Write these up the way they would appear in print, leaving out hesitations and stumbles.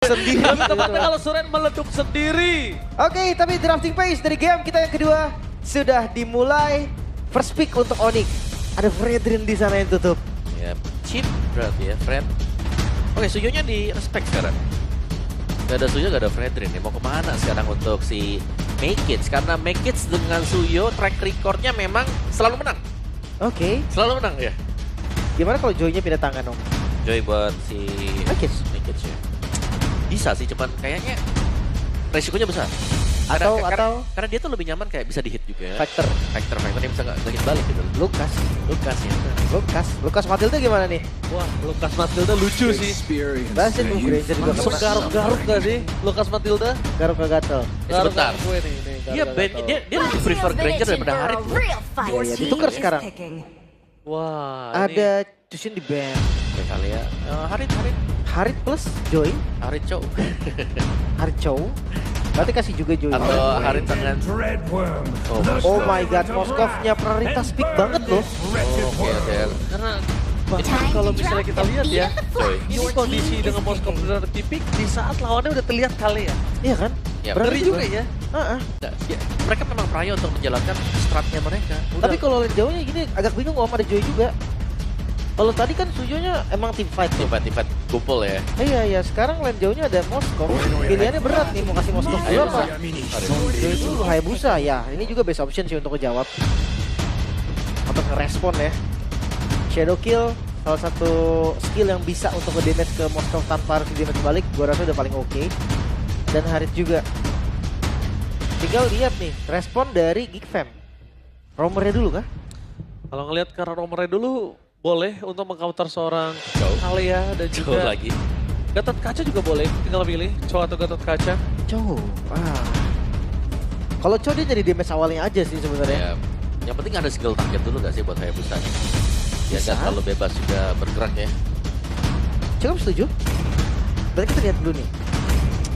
sendiri. Lebih tepatnya kalau Suren meleduk sendiri. Oke, tapi drafting pace dari game kita yang kedua sudah dimulai. First pick untuk Onyx. Ada Fredrin di sana yang tutup. Ya, cheap berarti ya, Fred. Oke, Suyo-nya di respect sekarang. Gak ada Suyo, gak ada Fredrin. Mau kemana sekarang untuk si Makids? Karena Makids dengan Suyo, track recordnya memang selalu menang. Oke, Selalu menang ya. gimana kalau Joy-nya pindah tangan, Om? Joy buat si Makids. Makids ya. Bisa sih, cuman kayaknya resikonya besar. Atau Karena dia tuh lebih nyaman kayak bisa di-hit juga ya. Factor. Factor dia bisa nge-hit balik gitu. Lukas. Lukas ya. Lukas Matilda gimana nih? Wah, Lukas Matilda lucu sih. Bahasin Granger juga Langsung kena. garuk-garuk gak sih Lukas Matilda? Garuk ke gatel. Sebentar. Gue nih, Dia band, dia lebih prefer Granger daripada Harit. Iya, ditukar sekarang. Wah, Ada Tushin di band. Oke kali ya. Harit. Harit plus Joy. Harit Chow. Harit Chow. Berarti kasih juga Joy. Atau Harit dengan... Oh my god, Moskovnya prioritas pick banget loh. Oke. karena bahkan kalau misalnya kita lihat ya, Joy. ini kondisi dengan Moskov benar tipik di saat lawannya udah terlihat kali ya. Iya kan? Ya, Berarti Ngeri juga ya. Heeh. Nggak, ya, mereka memang prayo untuk menjalankan stratnya mereka. Tapi kalau lane jauhnya gini agak bingung Om, ada Joy juga. Kalau tadi kan Sujonya emang team fight tuh. Tiba-tiba kumpul ya. Iya, sekarang lane jauhnya ada Moskov. Pilihannya berat nih, mau kasih Moskov dulu apa? Joy dulu, Hayabusa ya. Ini juga best option sih untuk ngejawab. Untuk ngerespon ya. Shadow Kill, salah satu skill yang bisa untuk nge-damage ke Moskov tanpa harus di-damage balik. Gua rasa udah paling oke. Dan Harit juga. Tinggal lihat nih, respon dari Geekfam. Romernya dulu kah? Kalau ngelihat karena nomornya dulu boleh untuk meng-counter seorang Chow. Alia dan Chow juga lagi. Gatot Kaca juga boleh, tinggal pilih Chow atau Gatot Kaca. Chow. Kalau Chow dia jadi damage awalnya aja sih sebenarnya. Ya. Yang penting ada skill target dulu gak sih buat Hayabusa? Ya Bisa. kan terlalu bebas juga bergerak ya. Cukup setuju. Berarti kita lihat dulu nih.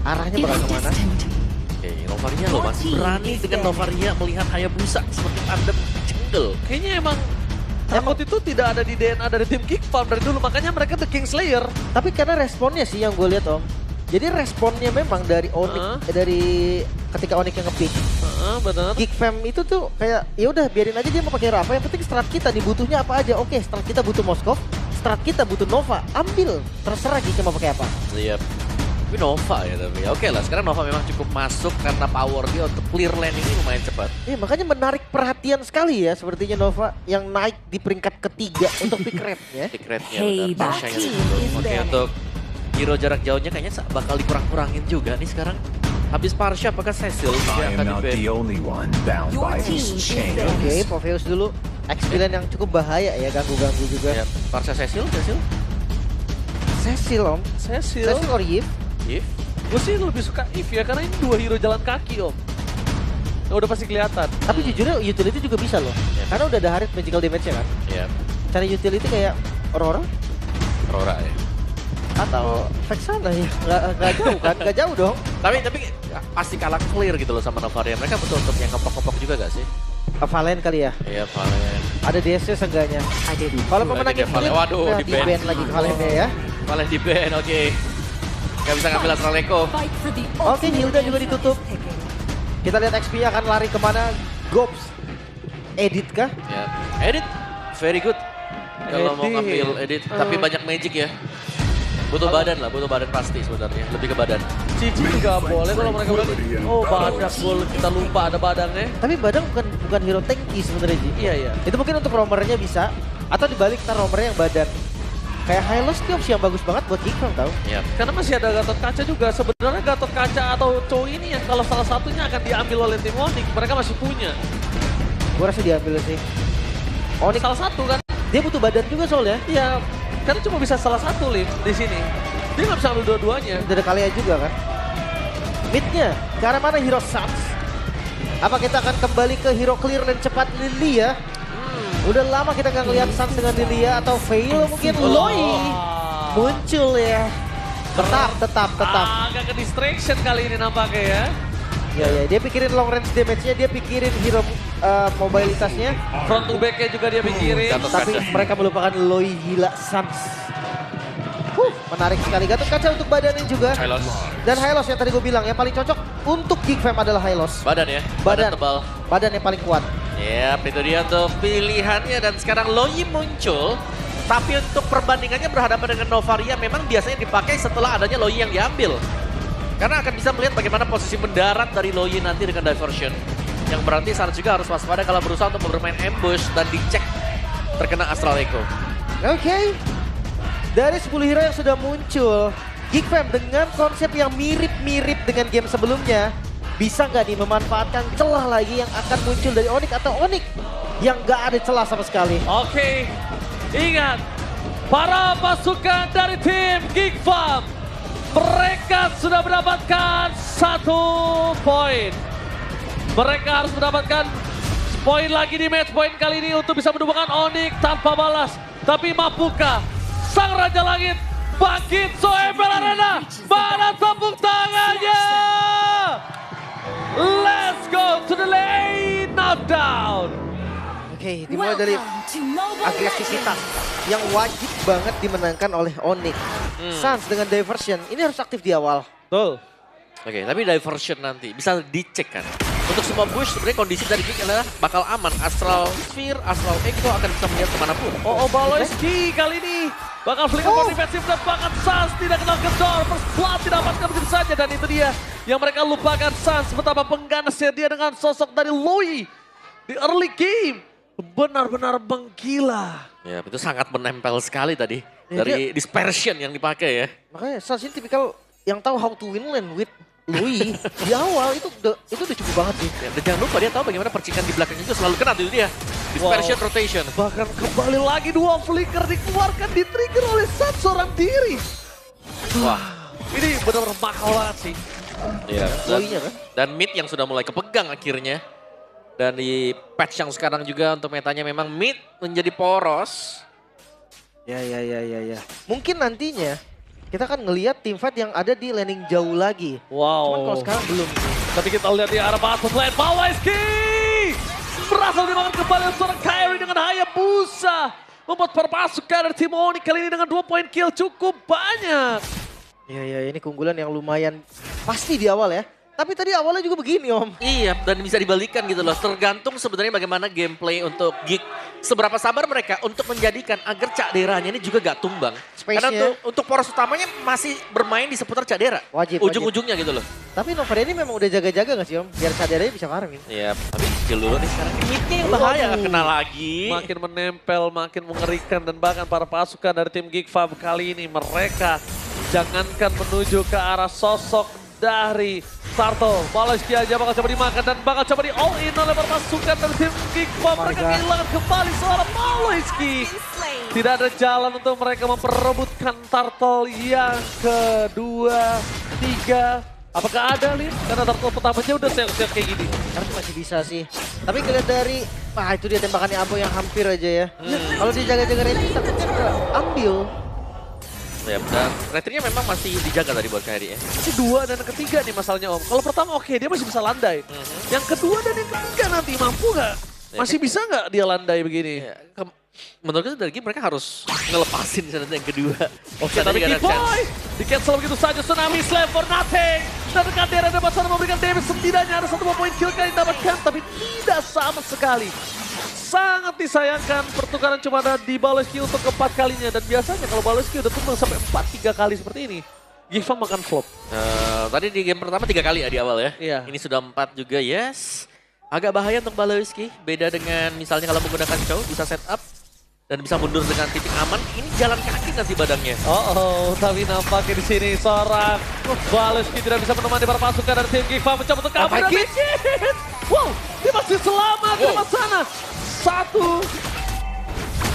Arahnya bakal kemana? Oke, Novaria loh masih berani dengan Novaria melihat Hayabusa seperti tandem jungle. Kayaknya emang takut itu tidak ada di DNA dari tim Geek Farm dari dulu, makanya mereka The Kingslayer. Tapi karena responnya sih yang gue lihat Om. Jadi responnya memang dari Onyx, dari ketika Onyx yang nge-pick. Benar. Geekfam itu tuh kayak ya udah biarin aja dia mau pakai hero apa, yang penting strat kita dibutuhnya apa aja. Oke, strat kita butuh Moskov, strat kita butuh Nova, ambil, terserah Geek mau pakai apa. Iya. Tapi Nova ya tapi. Oke lah, sekarang Nova memang cukup masuk karena power dia untuk clear lane ini lumayan cepat. Iya, makanya menarik perhatian sekali ya sepertinya Nova yang naik di peringkat ketiga untuk pick rate-nya. Pick rate-nya benar. Parsha-nya gitu. Oke, untuk hero jarak jauhnya kayaknya bakal dikurang-kurangin juga nih sekarang. Habis Parsha apakah Cecil I yang am akan not di-ban? the only one bound by these chains. Oke, Popheus dulu. X-Villain yang cukup bahaya ya, ganggu-ganggu juga. Ya, Parsha Cecil? Cecil Om. Cecil. Cecil or Yves? If? Gue sih lebih suka If ya, karena ini dua hero jalan kaki Om. Nah, udah pasti kelihatan. Tapi jujurnya utility juga bisa loh. Ya. Karena udah ada Harit magical damage-nya kan. Ya, Cari utility kayak Aurora Aurora ya. atau Vexana ya. Nggak jauh kan, nggak jauh dong. Tapi pasti kalah clear gitu loh sama Novaria. Mereka betul untuk yang ngepok-ngepok juga gak sih? Valen kali ya. Iya, Valen. Ada DS-nya seenggaknya. Kalau pemenang Lagi dia Valen. Waduh, di di-ban. ban lagi Valennya ya. Valen di ban, oke. Gak bisa ngambil Astral Echo. Oke, Hilda juga ditutup. Kita lihat XP-nya akan lari kemana. Gobs. Edit kah? Ya, edit. Very good. Kalau mau Edit. ngambil edit, tapi banyak magic ya. Butuh badan lah, butuh badan pasti sebenarnya. Lebih ke badan. Cici nggak boleh kalau mereka berani. Oh, badak boleh, kita lupa ada badangnya. Tapi Badang bukan hero tanky sebenarnya Ji. Iya. Itu mungkin untuk romernya bisa. Atau dibalik ntar romernya yang badan. Kayak Hylos ini opsi yang bagus banget buat Geekfam tau. Ya. Karena masih ada Gatot Kaca juga. Sebenarnya Gatot Kaca atau Chow ini yang kalau salah satunya akan diambil oleh tim Onyx, mereka masih punya. Gue rasa diambil sih. Onyx Salah satu kan. dia butuh badan juga soalnya. Iya, karena cuma bisa salah satu Lim di sini. Dia nggak bisa ambil dua-duanya. Udah ada Kalia juga kan. Midnya, ke arah mana Hero Suns? Apa kita akan kembali ke hero clear lane cepat Lilia? Udah lama kita nggak ngeliat Suns dengan Lilia atau Veil mungkin Loi muncul ya. Tetap. Agak ke distraction kali ini nampaknya ya. Ya, dia pikirin long range damage-nya, dia pikirin hero mobilitasnya. Front to back-nya juga dia pikirin. Gatot Tapi Kaca. mereka melupakan Loi gila Suns. Menarik sekali. Gatot kaca untuk badannya juga. Hylos. Dan Hylos yang tadi gue bilang yang paling cocok untuk Geek Fam adalah Hylos. Badan ya. Badan. Tebal. Badan yang paling kuat. Yap, itu dia untuk pilihannya. Dan sekarang Loyi muncul. Tapi untuk perbandingannya berhadapan dengan Novaria memang biasanya dipakai setelah adanya Loyi yang diambil. Karena akan bisa melihat bagaimana posisi mendarat dari Loyi nanti dengan diversion. Yang berarti Sans juga harus waspada kalau berusaha untuk bermain ambush dan dicek terkena Astral Echo. Oke. Dari 10 hero yang sudah muncul, Geek Fam dengan konsep yang mirip-mirip dengan game sebelumnya, bisa nggak nih memanfaatkan celah lagi yang akan muncul dari Onyx atau Onyx yang nggak ada celah sama sekali? Oke, ingat para pasukan dari tim Geek Fam, mereka sudah mendapatkan 1 poin. Mereka harus mendapatkan poin lagi di match point kali ini untuk bisa menemukan Onyx tanpa balas. Tapi mampukah Sang Raja Langit bangkit? Soebel Arena, mana tepuk tangannya? Let's go to the lane knockdown. Oke, dimulai dari agresivitas yang wajib banget dimenangkan oleh Onyx. Sans dengan diversion, ini harus aktif di awal. Betul. Oke, tapi diversion nanti bisa dicek kan. Untuk semua bush sebenarnya kondisi dari Geek adalah bakal aman. Astral Sphere, Astral Echo akan bisa melihat kemanapun. Oh, Baloyski kali ini bakal flicker for defensive dan bahkan Sans tidak kenal kendor. First blood didapatkan begitu saja dan itu dia yang mereka lupakan Sans. Betapa pengganasnya dia dengan sosok dari Loyi di early game. Benar-benar menggila. Ya, itu sangat menempel sekali tadi. Ya, Dari dispersion yang dipakai ya. Makanya Sans ini tipikal yang tahu how to win lane with Loyi di awal itu udah cukup banget sih. Ya, dan jangan lupa dia tahu bagaimana percikan di belakang itu selalu kena itu dia. Dispersion rotation. Bahkan kembali lagi 2 flicker dikeluarkan, di-trigger oleh Sans seorang diri. Wah, Ini benar-benar mahal banget sih. iya. Loyinya kan? Dan mid yang sudah mulai kepegang akhirnya. Dan di patch yang sekarang juga untuk metanya memang mid menjadi poros. Ya. Mungkin nantinya kita akan ngelihat tim fight yang ada di laning jauh lagi. Wow. Cuman kalau sekarang belum. Tapi kita lihat di arah bottom lane, Baloyski berhasil dimakan kembali oleh seorang Kyrie dengan Hayabusa. Membuat para pasukan dari tim Onyx kali ini dengan 2 poin kill cukup banyak. Ya, ini keunggulan yang lumayan pasti di awal ya. Tapi tadi awalnya juga begini Om. Iya, dan bisa dibalikan gitu loh. Tergantung sebenarnya bagaimana gameplay untuk Geek. Seberapa sabar mereka untuk menjadikan agar Cak Deranya ini juga gak tumbang. Karena untuk poros utamanya masih bermain di seputar Cak Dera. Wajib. Ujung-ujungnya gitu loh. Tapi Novaria ini memang udah jaga-jaga gak sih Om? Biar Caderanya bisa farming. Iya, tapi skill dulu nih sekarang. Midnya yang bahaya gak kena lagi. Makin menempel, makin mengerikan dan bahkan para pasukan dari tim Geek Fam kali ini mereka jangankan menuju ke arah sosok dari Sarto. Baloyski aja bakal coba dimakan dan bakal coba di all in oleh para pasukan dari tim Geek Fam. Mereka kehilangan kembali seorang Baloyski. Tidak ada jalan untuk mereka memperebutkan turtle yang kedua, tiga. Apakah ada Lin? Karena turtle pertamanya udah siap-siap kayak gini. Harusnya masih bisa sih. Tapi ngeliat dari, itu dia tembakannya Ambo yang hampir aja ya. Kalau dijaga-jaga ini takutnya ambil. Ya, dan retrinya memang masih dijaga tadi buat Kyrie ya. Masih 2 dan ketiga nih masalahnya Om. Kalau pertama oke, dia masih bisa landai. Yang kedua dan yang ketiga nanti mampu nggak? Masih bisa nggak dia landai begini? Ya, menurut gue dari game mereka harus ngelepasin nanti yang kedua. Oke, tapi Kiboy di cancel begitu saja. Tsunami Slave for nothing. Dan Kadera dapat sana memberikan damage, setidaknya ada 1 poin kill kali didapatkan, tapi tidak sama sekali. Sangat disayangkan pertukaran cuma ada di Baloyski untuk keempat kalinya. Dan biasanya kalau Baloyski udah tumbang sampai 4-3 kali seperti ini, Geek Fam makan flop. Tadi di game pertama 3 kali ya di awal ya. Iya. Ini sudah 4 juga, yes. Agak bahaya untuk Baloyski. Beda dengan misalnya kalau menggunakan Chow bisa setup dan bisa mundur dengan titik aman. Ini jalan kaki nanti badannya. Tapi nampaknya di sini seorang Baloyski tidak bisa menemani para pasukan dari tim Geek Fam mencoba untuk kabur dan Megit. Wow, dia masih selamat di depan sana. 1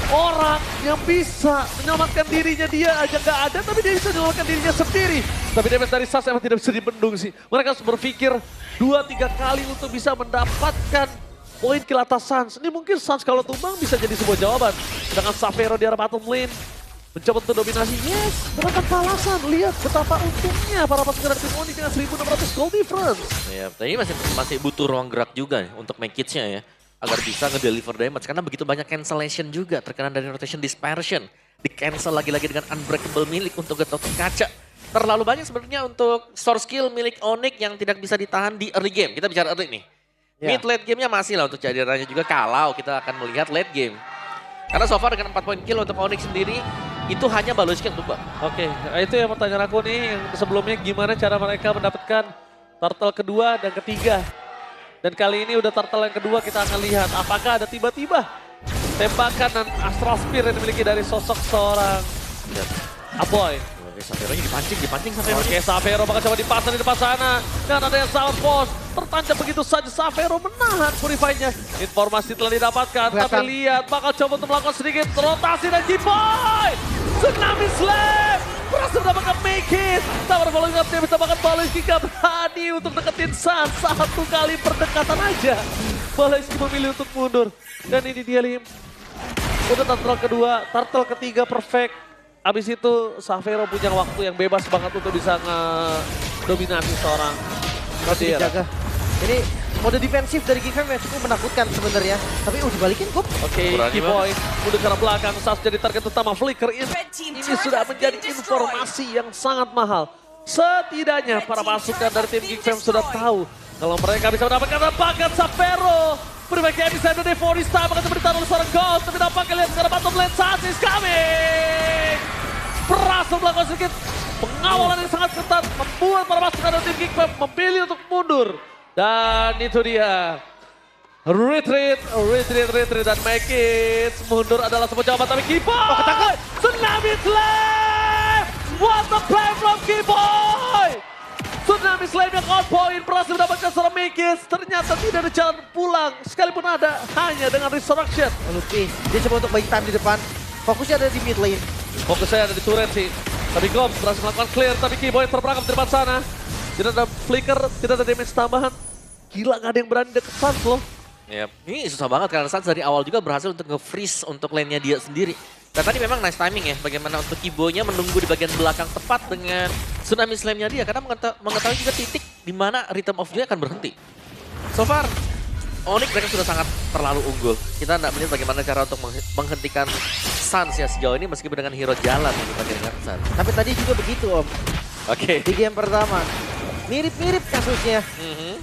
orang yang bisa menyelamatkan dirinya, dia aja nggak ada, tapi dia bisa menyelamatkan dirinya sendiri. Tapi damage dari Sans emang tidak bisa dibendung sih. Mereka harus berpikir 2-3 kali untuk bisa mendapatkan poin kill atas Sans. Ini mungkin Sans kalau tumbang bisa jadi sebuah jawaban. Sedangkan Xavero di arah bottom lane mencoba untuk dominasi. Yes, mendapatkan balasan. Lihat betapa untungnya para pasukan dari tim Onyx dengan 1.600 gold difference. Ya, tapi ini masih butuh ruang gerak juga nih untuk make nya ya. Agar bisa ngedeliver damage. Karena begitu banyak cancellation juga terkena dari rotation dispersion. di cancel lagi-lagi dengan unbreakable milik untuk getokin kaca. Terlalu banyak sebenarnya untuk source skill milik Onyx yang tidak bisa ditahan di early game. Kita bicara early nih. Ya. Mid late game-nya masih lah untuk jadirannya juga kalau kita akan melihat late game. Karena so far dengan 4 point kill untuk Onyx sendiri itu hanya Balochki yang tumbang. Oke, itu yang pertanyaan aku nih yang sebelumnya gimana cara mereka mendapatkan turtle kedua dan ketiga. Dan kali ini udah turtle yang kedua kita akan lihat apakah ada tiba-tiba tembakan dan astral spear yang dimiliki dari sosok seorang Aboy. Oke, Savero-nya dipancing Savero. Oke, Savero bakal coba dipasang di depan sana. Dan ada yang salah pos. Tertancap begitu saja Savero menahan Purify-nya. Informasi telah didapatkan, tapi lihat bakal coba untuk melakukan sedikit rotasi dan Kiboy. Tsunami Slam berhasil mendapatkan make it. Tower Balochki dia bisa bahkan Balochki berani untuk deketin Sun. Satu kali perdekatan aja. Balochki memilih untuk mundur. Dan ini dia Lim. Udah turtle kedua, turtle ketiga perfect. Abis itu Savero punya waktu yang bebas banget untuk bisa ngedominasi seorang Kadera. Dijaga. Ini mode defensif dari Geek Fam yang cukup menakutkan sebenarnya. Tapi dibalikin kok. Oke, Kiboy mundur ke arah belakang saat jadi target utama Flicker. Ini sudah menjadi informasi yang sangat mahal. Setidaknya para pasukan dari tim Geek Fam sudah tahu kalau mereka bisa mendapatkan tembakan Savero. Berbagai episode dari Forista bakal ditaruh oleh seorang Ghost. Tapi nampaknya lihat sekarang bottom lane Suns is coming. Berhasil melakukan sedikit pengawalan yang sangat ketat. Membuat para pasukan dari tim Geek Fam memilih untuk mundur. Dan itu dia. Retreat dan make it. Mundur adalah sebuah jawaban tapi Kiboy. ketangkep. Tsunami Slam. What the play from Kiboy. Tsunami Slam yang on point berhasil mendapatkan seorang Mikis. Ternyata tidak ada jalan pulang. Sekalipun ada, hanya dengan Resurrection. Lupi, dia coba untuk bagi time di depan. Fokusnya ada di mid lane. Fokusnya ada di turret sih. Tapi Goms berhasil melakukan clear. Tapi Kiboy terperangkap di depan sana. Tidak ada flicker, tidak ada damage tambahan. Gila gak ada yang berani deket Suns loh. Yep. Ini susah banget karena Suns dari awal juga berhasil untuk nge-freeze untuk lane-nya dia sendiri. Dan tadi memang nice timing ya, bagaimana untuk Kiboy-nya menunggu di bagian belakang tepat dengan Tsunami Slam-nya dia. Karena mengetahui juga titik di mana Rhythm of Joy akan berhenti. So far, Onyx mereka sudah sangat terlalu unggul. Kita tidak melihat bagaimana cara untuk menghentikan Suns ya sejauh ini meskipun dengan hero jalan yang dipakai dengan Suns. Tapi tadi juga begitu Om. Oke. Di game pertama. Mirip-mirip kasusnya.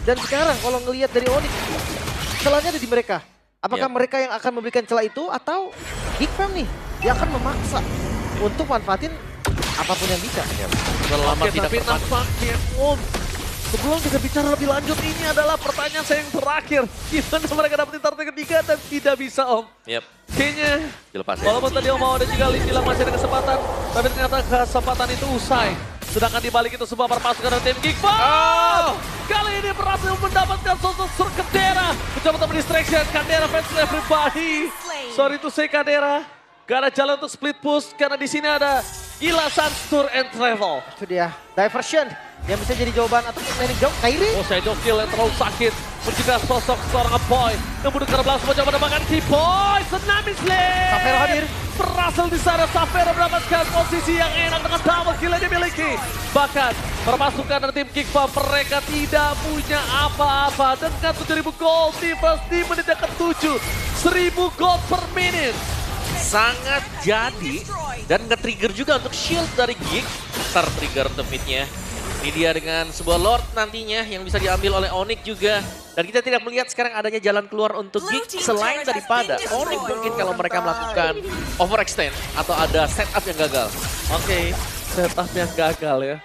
Dan sekarang kalau ngelihat dari Onyx, celahnya ada di mereka. Apakah mereka yang akan memberikan celah itu atau Geek Fam nih? Dia akan memaksa untuk manfaatin apapun yang bisa. Selama Oke, tidak tapi terpakai. nampaknya sebelum kita bicara lebih lanjut, ini adalah pertanyaan saya yang terakhir. Gimana mereka dapetin target ketiga dan tidak bisa Om? Yep. Kayaknya Dilepas ya. walaupun tadi Om mau ada juga Lim bilang masih ada kesempatan, tapi ternyata kesempatan itu usai. Sedangkan dibalik itu semua para pasukan dari tim Geek Fam. Kali ini berhasil mendapatkan sosok Kadera. Mencoba untuk distraction, Kadera fans everybody. Sorry to say Kadera. Gak ada jalan untuk split push karena di sini ada Gila Suns Tour and Travel. Itu dia, diversion yang bisa jadi jawaban atau landing jauh. Kairi. Oh, Shadow Kill yang terlalu sakit. Mencegah sosok seorang Boy. Yang mundur ke belakang mencoba mendapatkan Kiboy. Tsunami Slam. Savero hadir. Berhasil di sana Savero mendapatkan posisi yang enak dengan double kill yang dimiliki. Bahkan perpasukan dari tim Geek Fam mereka tidak punya apa-apa. Dengan 7.000 gold difference di menit yang ke-7. 1.000 gold per minute. Sangat jadi dan nge-trigger juga untuk shield dari Geek. Ter-trigger untuk mid-nya. Ini dia dengan sebuah Lord nantinya yang bisa diambil oleh Onyx juga. Dan kita tidak melihat sekarang adanya jalan keluar untuk Geek selain daripada Onyx mungkin kalau mereka melakukan overextend atau ada setup yang gagal. Oke, setup yang gagal ya.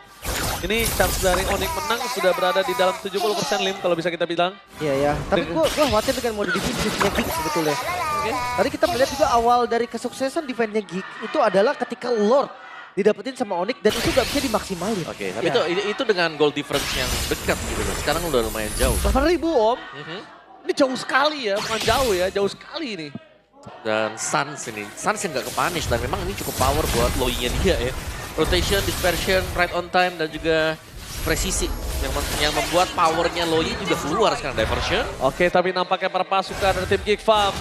Ini chance dari Onyx menang sudah berada di dalam 70% Lim kalau bisa kita bilang. Iya ya, tapi gua khawatir dengan mode defensifnya Geek sebetulnya. Tadi kita melihat juga awal dari kesuksesan defense-nya Geek itu adalah ketika Lord didapetin sama Onyx dan itu gak bisa dimaksimalin. Oke, tapi Ya. itu dengan goal difference yang dekat gitu loh. Sekarang udah lumayan jauh. 8.000 Om. Ini jauh sekali ya, bukan jauh ya, jauh sekali ini. Dan Suns yang gak ke-punish dan memang ini cukup power buat Loi-nya dia ya. Rotation, dispersion, right on time dan juga presisi yang membuat powernya Loi juga keluar sekarang. Diversion. Oke, tapi nampaknya para pasukan dari tim Geek Fam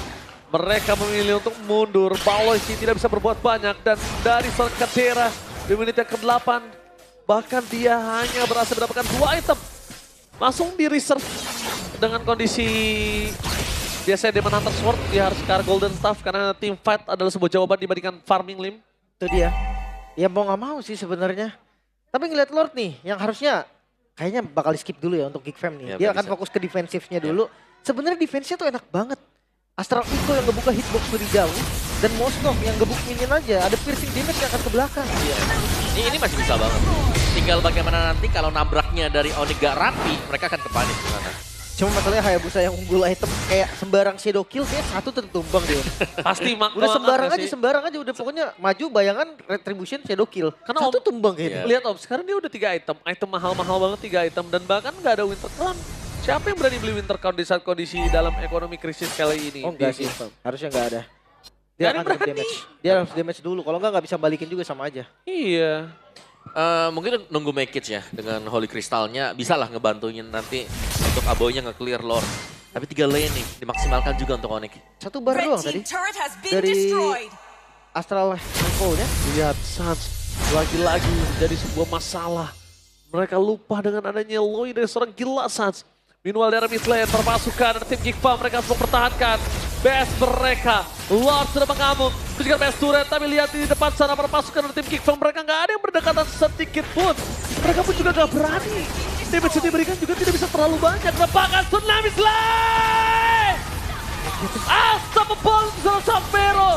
mereka memilih untuk mundur. Balochki tidak bisa berbuat banyak dan dari seorang Kadera di menit yang ke-8 bahkan dia hanya berhasil mendapatkan 2 item. Langsung di reserve dengan kondisi biasanya Demon Hunter Sword dia harus ke arah Golden Staff karena team fight adalah sebuah jawaban dibandingkan farming Lim. Itu dia. Ya mau nggak mau sih sebenarnya. Tapi ngeliat Lord nih, yang harusnya kayaknya bakal skip dulu ya untuk Geek Fam nih. Ya, Dia bisa. akan fokus ke defensifnya dulu. Sebenarnya defense-nya tuh enak banget. Astral Echo yang ngebuka hitbox lebih jauh. Dan Moskov yang ngebuk minion aja. Ada piercing damage yang akan ke belakang. Iya. Ini masih bisa banget. Tinggal bagaimana nanti kalau nabraknya dari Onyx gak rapi, mereka akan kepanis di sana. Cuma masalahnya Hayabusa yang unggul item kayak sembarang shadow kill kayak satu tumbang dia. Pasti Udah sembarang aja udah pokoknya maju bayangan retribution shadow kill. Karena Satu tumbang kayaknya. Lihat Om, sekarang dia udah 3 item mahal-mahal banget 3 item dan bahkan nggak ada Winter Crown. Siapa yang berani beli Winter Crown di saat kondisi dalam ekonomi krisis kali ini? Oh enggak sih, harusnya enggak ada. Dia akan drop damage. Dia harus damage dulu, kalau enggak bisa balikin juga sama aja. Iya. Mungkin nunggu make it ya dengan Holy Crystalnya bisa lah ngebantuin nanti untuk Aboynya nge-clear Lord. Tapi 3 lane nih dimaksimalkan juga untuk Onyx. Satu bar doang tadi dari Astral Echo-nya. Lihat Suns lagi-lagi menjadi sebuah masalah. Mereka lupa dengan adanya Loi dari seorang gila Suns. Meanwhile dari mid lane perpasukan dari tim Geek Fam mereka semua pertahankan. Best mereka, Lord sudah mengamuk. Itu juga best turret, tapi lihat di depan sana perpasukan dari tim Geek Fam mereka nggak ada yang berdekatan sedikit pun. Mereka pun juga nggak berani. Damage yang diberikan juga tidak bisa terlalu banyak. Bahkan Tsunami Slay! Unstoppable bersama Sampero.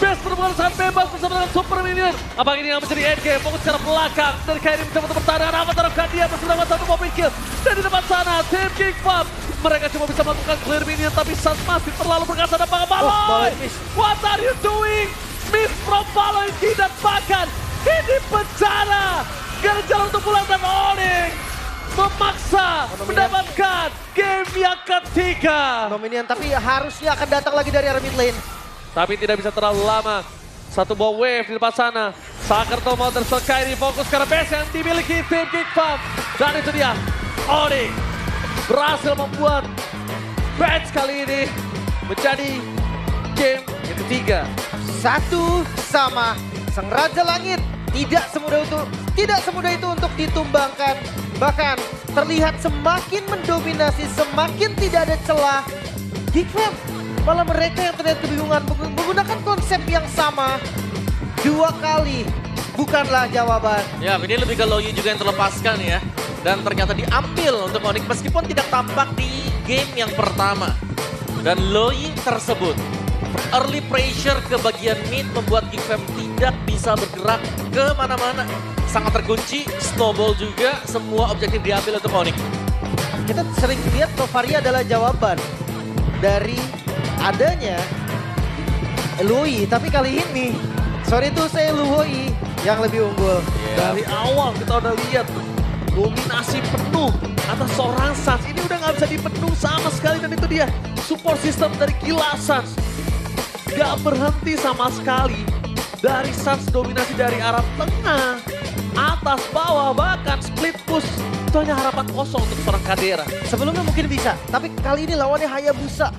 Best merupakan sangat bebas bersama dengan Super Minion. Apakah ini yang menjadi endgame? Fokus ke belakang. Dari Kairi mencoba untuk bertahan. Apa terhadap dia bersama dengan satu mobil kill. Dan di depan sana, tim Geek Fam. Mereka cuma bisa melakukan clear minion. Tapi Suns masih terlalu perkasa dan Bang Baloi. What are you doing? Miss from Baloi tidak bahkan. Ini penjara. Gak ada jalan untuk pulang dan Onyx memaksa mendapatkan game yang ketiga. Dominion tapi harusnya akan datang lagi dari arah mid lane. Tapi tidak bisa terlalu lama. Satu buah wave di depan sana. Sakerto mau terselkai di fokus karena base yang dimiliki tim Geek Fam. Dan itu dia, Onyx berhasil membuat match kali ini menjadi game yang ketiga. 1-1 Sang Raja Langit. Tidak semudah itu untuk ditumbangkan. Bahkan terlihat semakin mendominasi, semakin tidak ada celah. Geek Fam malah mereka yang terlihat kebingungan menggunakan konsep yang sama 2 kali. Bukanlah jawaban. Ya, ini lebih ke Loi juga yang terlepaskan ya. Dan ternyata diambil untuk Onyx meskipun tidak tampak di game yang pertama. Dan Loi tersebut early pressure ke bagian mid membuat Geek Fam tidak bisa bergerak ke mana-mana. Sangat terkunci, snowball juga, semua objektif diambil untuk Onyx. Kita sering lihat Novaria adalah jawaban dari adanya Loi, tapi kali ini sorry tuh saya Loi yang lebih unggul. Dari awal kita udah lihat dominasi penuh atas seorang Suns. Ini udah nggak bisa dipenuh sama sekali dan itu dia support system dari gila Suns. Gak berhenti sama sekali dari Suns dominasi dari arah tengah, atas, bawah, bahkan split push. Itu hanya harapan kosong untuk seorang Kadera. Sebelumnya mungkin bisa, tapi kali ini lawannya Hayabusa.